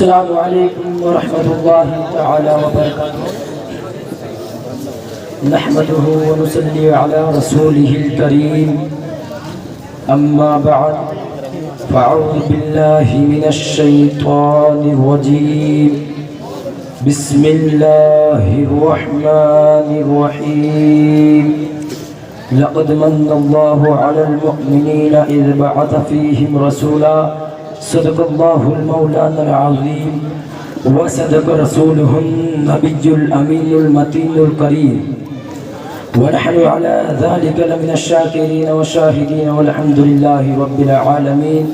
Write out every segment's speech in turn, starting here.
السلام علیکم ورحمۃ اللہ تعالی وبرکاتہ نحمده ونصلي على رسوله الكريم اما بعد فاعوذ بالله من الشيطان الرجيم بسم الله الرحمن الرحيم لقد من الله على المؤمنين إذ بعث فيهم رسولا صدق الله المولانا العظيم وصدق رسوله النبي الأمين المتين الكريم ونحن على ذلك لمن الشاكرين والشاهدين والحمد لله رب العالمين.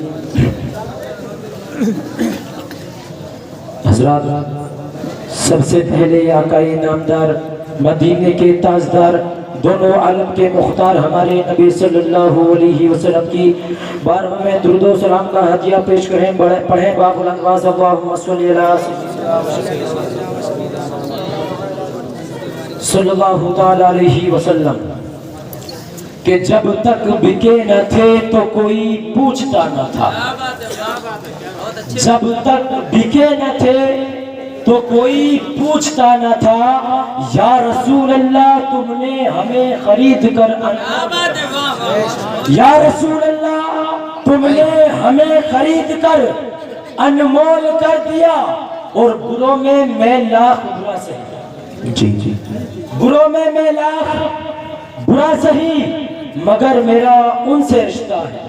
حضرات، سب سے پہلے آقائے نامدار مدینے کے تاجدار دونوں عالم کے مختار ہمارے نبی صلی اللہ علیہ وسلم کی بارگاہ میں درود و سلام کا ہدیہ پیش کریں. پڑھیں باب الانواز اللہم صلی اللہ تعالی علیہ وسلم کہ جب تک بکے نہ تھے تو کوئی پوچھتا نہ تھا. جب تک بکے نہ تھے تو کوئی پوچھتا نہ تھا. یا رسول اللہ تم نے ہمیں خرید کر یا رسول اللہ تم نے ہمیں خرید کر انمول کر دیا. اور بروں میں میں لاکھ برا سہی. بروں میں میں لاکھ برا سہی مگر میرا ان سے رشتہ ہے.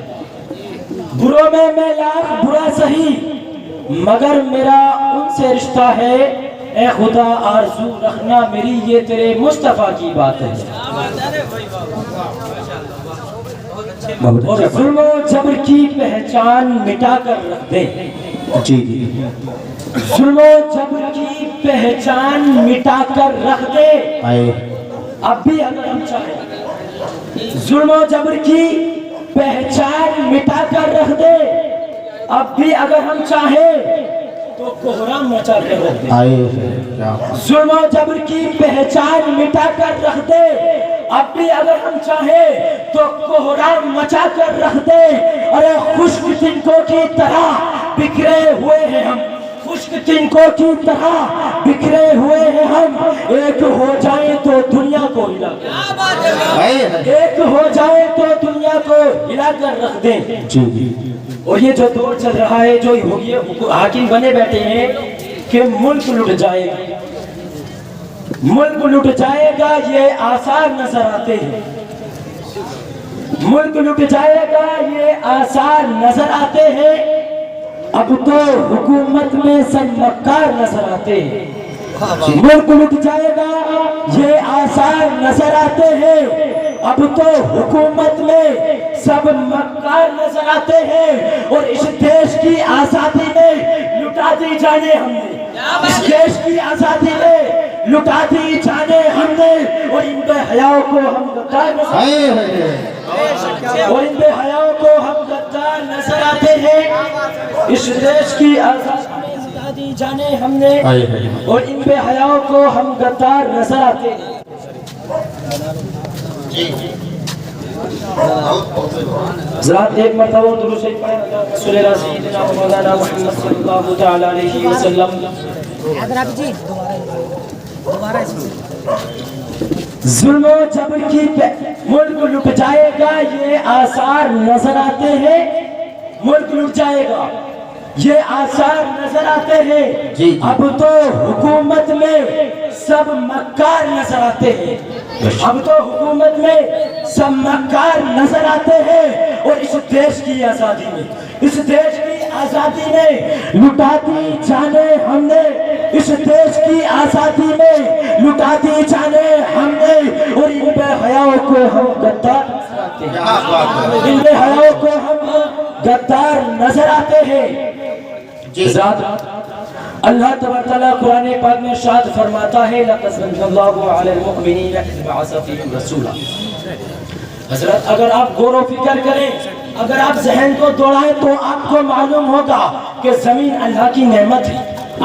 بروں میں میں لاکھ برا سہی مگر میرا ان سے رشتہ ہے. اے خدا آرزو رکھنا میری یہ تیرے مصطفیٰ کی بات ہے. اور ظلم و جبر کی پہچان مٹا کر رکھ دے. ظلم و جبر کی پہچان مٹا کر رکھ دے. اب بھی اگر ہم چاہیں ظلم و جبر کی پہچان مٹا کر رکھ دے. اب بھی اگر ہم چاہیں تو کوہرام مچا کر رکھ دے. ظلم و جبر کی پہچان مٹا کر رکھ دے. اب بھی اگر ہم چاہیں تو کوہرام مچا کر رکھ دے. ارے خشک تنکوں کی طرح بکھرے ہوئے ہیں ہم. خشک تنکوں کی طرح بکھرے ہوئے ہیں ہم. ایک ہو جائیں تو دنیا کو ہلا کر ایک ہو جائیں تو دنیا کو ہلا کر رکھ دیں. اور یہ جو دور چل رہا ہے جو حاکم بنے بیٹھے ہیں کہ ملک لٹ جائے گا ملک لٹ جائے گا یہ آثار نظر آتے ہیں. ملک لٹ جائے گا یہ آثار نظر آتے ہیں. اب تو حکومت میں سب مکار نظر آتے ہیں. ملک لٹ جائے گا یہ آثار نظر آتے ہیں. اب تو حکومت میں سب مکار نظر آتے ہیں. اور اس دیش کی آزادی میں لٹا دی جانے ہم نے. اس دیش کی آزادی میں لٹا دی جانے ہم نے. اور ان بے حیاؤں کو ہم غدار نظر اور ان بے حیاؤں کو ہم غدار نظر آتے ہیں. اس دیش کی آزادی میں لٹا دی جانے ہم نے اور ان بے حیاؤں کو ہم غدار نظر آتے ہیں. حضرات ایک مرتبہ درود شریف پڑھیں رسول اللہ سیدنا مولانا محمد صلی اللہ تعالی علیہ وسلم. ظلم و جبر کی ملک لٹ جائے گا یہ آثار نظر آتے ہیں. ملک لٹ جائے گا یہ آثار نظر آتے ہیں. اب تو حکومت میں سب مکار نظر آتے ہیں. اب تو حکومت میں سب مکار نظر آتے ہیں. اور اس دیش کی آزادی میں اس دیش کی آزادی میں لٹا دی جانے ہم نے. اس دیش کی آزادی میں لٹا دی جانے ہم نے. اور ان بے حیاؤں کو ہم غدار نظر آتے ہیں. ان بے حیاؤں کو ہم غدار نظر آتے ہیں. اللہ تبارک تعالیٰ قرآن پاک میں ارشاد فرماتا ہے لَقَدْ مَنَّ اللَّهُ عَلَى الْمُؤْمِنِينَ إِذْ بَعَثَ فِيهِمْ رَسُولًا. حضرت اگر آپ غور و فکر کریں اگر آپ ذہن کو دوڑائیں تو آپ کو معلوم ہوگا کہ زمین اللہ کی نعمت ہے.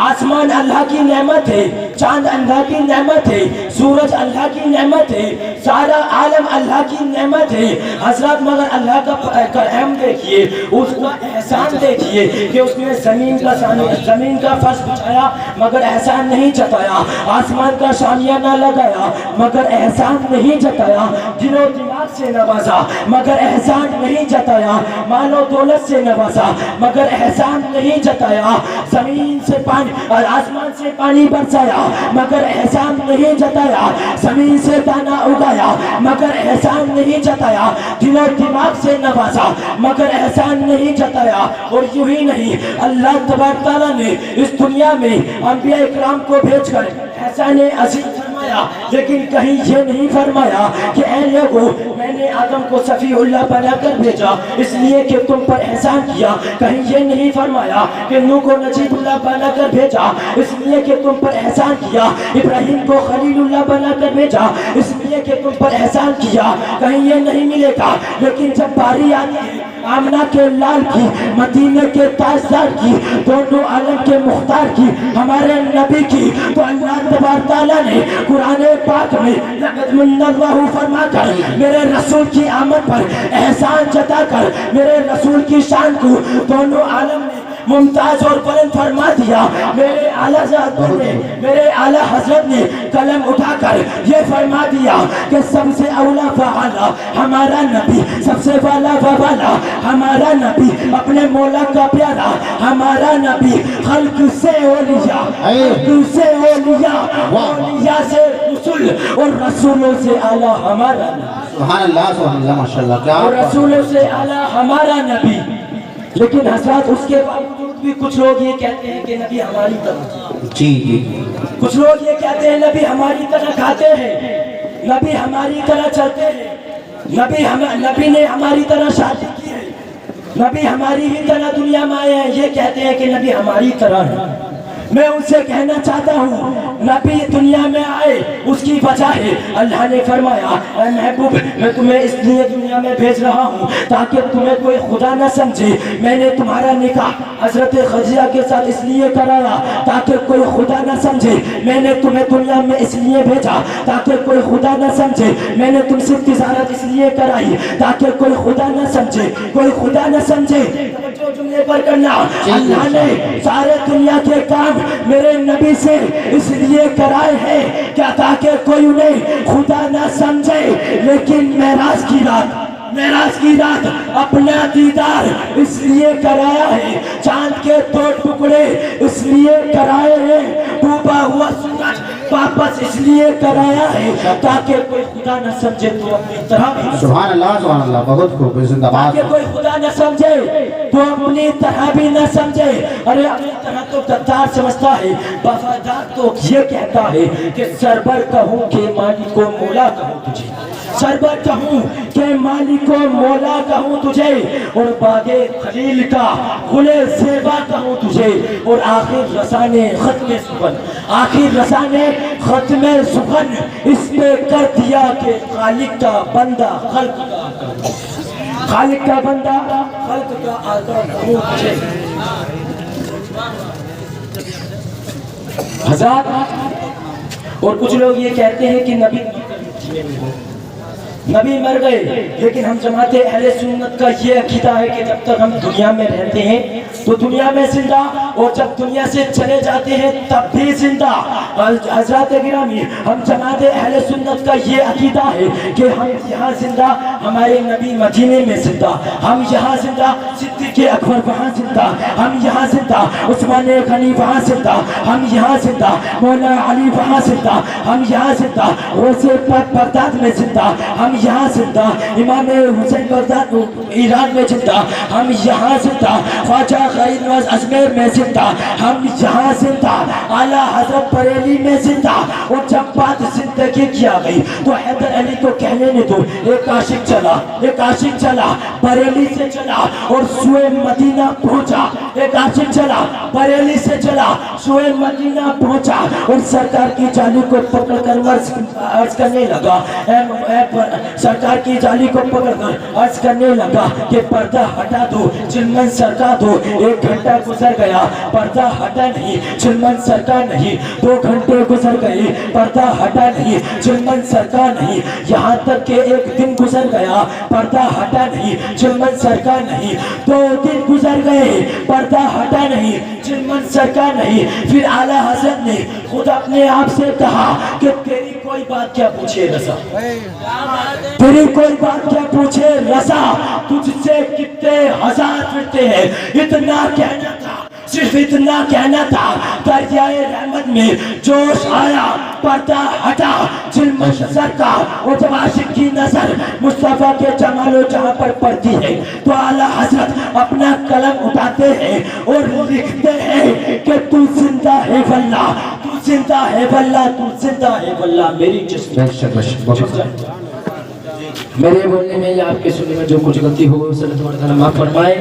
آسمان اللہ کی نعمت ہے. चांद अल्लाह की नेमत है, सूरज अल्लाह की नेमत है, सारा आलम अल्लाह की नेमत है हजरत। मगर अल्लाह का करम देखिए, उसका एहसान देखिए कि उसने जमीन का फर्श बिछाया मगर एहसान नहीं जताया, आसमान का शामियाना लगाया मगर एहसान नहीं जताया, दिलो दिमाग से नवाजा मगर एहसान नहीं जताया, मालो दौलत से नवाजा मगर एहसान नहीं जताया, जमीन से पानी और आसमान से पानी बरसाया मगर एहसान नहीं जताया, जमीन से दाना उगाया मगर एहसान नहीं जताया, दिलो दिमाग से नवाजा मगर एहसान नहीं जताया। और यूं ही नहीं, अल्लाह तबारक तआला ने इस दुनिया में अंबिया इकराम को भेजकर एहसान अजीम फरमाया, लेकिन कहीं ये नहीं फरमाया कि ऐ लोगों, मैंने आदम को सफीउल्लाह बनाकर भेजा इसलिए कि तुम पर एहसान किया। कहीं ये नहीं फरमाया कि नूह को नजीबुल्लाह बनाकर भेजा इसलिए कि तुम पर एहसान किया, इब्राहिम को खलीलुल्लाह बनाकर भेजा इसलिए कि तुम पर एहसान किया। कहीं ये नहीं मिलेगा। लेकिन जब बारी आती है आमना के लाल की, मदीने के ताजदार की, दोनों आलम के मुख्तार की, हमारे नबी की, तो अल्लाह तबारक तआला ने कुरान पाक में लक़द मन्नल्लाहु फरमाकर मेरे रसूल की आमद पर एहसान जताकर मेरे रसूल की शान को दोनों आलम ने मुमताज और बुलंद फरमा दिया। मेरे आला हजरत ने कलम उठाकर ये फरमा दिया कि सबसे औला फ़आला हमारा नबी, सबसे वाला वाला हमारा नबी, अपने मौला का प्यारा हमारा नबी, खल्क से औलिया, औलिया से रसूल और रसूलों से आला हमारा नबी। सुभान अल्लाह माशाअल्लाह। क्या और रसूलों से आला हमारा नबी। लेकिन हजरत उसके बावजूद भी कुछ लोग ये कहते हैं कि नबी हमारी तरह, जी जी, कुछ लोग ये कहते हैं नबी हमारी तरह खाते हैं, नबी हमारी तरह चलते हैं, नबी ने हमारी तरह शादी की है, नबी हमारी ही तरह दुनिया में आए हैं। ये कहते हैं कि नबी हमारी तरह है। मैं उनसे कहना चाहता हूँ, नबी दुनिया में आए उसकी वजह है, अल्लाह ने फरमाया ऐ महबूब, मैं तुम्हें इसलिए दुनिया में भेज रहा हूँ ताकि तुम्हें कोई खुदा न समझे। मैंने तुम्हारा निकाह हजरत खदीजा के साथ इसलिए कराया ताकि कोई खुदा न समझे। मैंने तुम्हें दुनिया में इसलिए भेजा ताकि कोई खुदा न समझे। मैंने तुमसे तिजारत इसलिए कराई ताकि कोई खुदा न समझे, कोई खुदा न समझे। जो जुमले पर करना, अल्लाह ने सारे दुनिया के काम मेरे नबी से इसलिए कराए हैं क्या ताकि कोई उन्हें खुदा ना समझे। लेकिन मेराज की रात अपना दीदार इसलिए कराया है, चांद के 2 टुकड़े इसलिए कराए हैं, डूबा हुआ सूरज वापस इसलिए कराया है ताकि कोई खुदा न समझे तो अपनी तरह। सुभान अल्लाह, बहुत खूब, जिंदाबाद। ताकि कोई खुदा न समझे तो अपनी तरह भी न समझे। अरे अपनी तरह तो गद्दार समझता है, वफादार तो ये कहता है कि सरबर कहूँ के मालिक को मौला कहूँ तुझे, सरबर कहूँ के मालिक को मौला कहूँ तुझे, और बागे खलील का गुले सेवा कहूँ तुझे, और आखिर रसाने खत्मे सुखन, आखिर रसाने खत्मे सुखन इस पे कर दिया कि खालिक का बंदा खल्क का, खालिक का बंदा खल्क का आका कहूँ तुझे। हज़ार। और कुछ लोग ये कहते हैं कि नबी मर गए, लेकिन हम जमाते अहले सुन्नत का ये अकीदा है कि जब तक हम दुनिया में रहते हैं तो दुनिया में जिंदा, और जब दुनिया से चले जाते हैं तब भी जिंदा। हज़रात गिरामी, हम जमाते अहले सुन्नत का ये अकीदा है कि हम यहाँ जिंदा, हमारे नबी मदीने में जिंदा, हम यहाँ जिंदा, सिद्दीक़ अकबर वहाँ जिंदा, हम यहाँ जिंदा, उस्मान गनी वहाँ जिंदा, हम यहाँ जिंदा, मौला अली वहाँ जिंदा, हम यहाँ जिंदा, रोज़े पाक बगदाद में जिंदा, हम यहाँ जिंदा, इमाम हुसैन बगदाद ईरान में जिंदा, हम यहाँ जिंदा, ख्वाजा गरीब नवाज अजमेर में जिंदा, हम यहाँ जिंदा, आला हजरत बरेली में जिंदा। और जब बात जिंदगी की आ गई तो हैदर अली को कहने ने दो, एक आशिक चला बरेली से चला और सुए मदीना पहुंचा, एक आशिक चला बरेली से चला शोएब मदीना पहुंचा और सरकार की जाली को पकड़कर अर्ज करने लगा, सरकार की जाली को पकड़कर अर्ज करने लगा कि पर्दा हटा दो, चिलमन सरका दो। 1 घंटा गुजर गया, पर्दा हटा नहीं, चिलमन सरका नहीं। 2 घंटे गुजर गए, पर्दा हटा नहीं, चिलमन सरका नहीं। यहाँ तक कि 1 दिन गुजर गया, पर्दा हटा नहीं, चिलमन सरका नहीं। 2 दिन गुजर गए, पर्दा हटा नहीं, चिलमन सरका नहीं। फिर आला हज़रत ने खुद अपने आप से कहा कि तेरी कोई बात क्या पूछे रज़ा, तेरी कोई बात क्या पूछे रज़ा, तुझसे कितने हजार फिरते हैं। इतना कहना था, सिर्फ इतना कहना था, दरियाए रहमत में जोश आया, पर्दा हटा, चिलमन सरका। और जब आशिक की नजर मुस्तफा के जमालो जहां पर पड़ती है तो आला हज़रत अपना कलम उठाते हैं और लिखते हैं कि तू जिंदा है वल्लाह, तू जिंदा है वल्लाह, तू जिंदा है वल्लाह। मेरी जिस्म मेरे बोलने में या आपके सुनने में जो कुछ गलती हो उसे अल्लाह माफ फरमाए।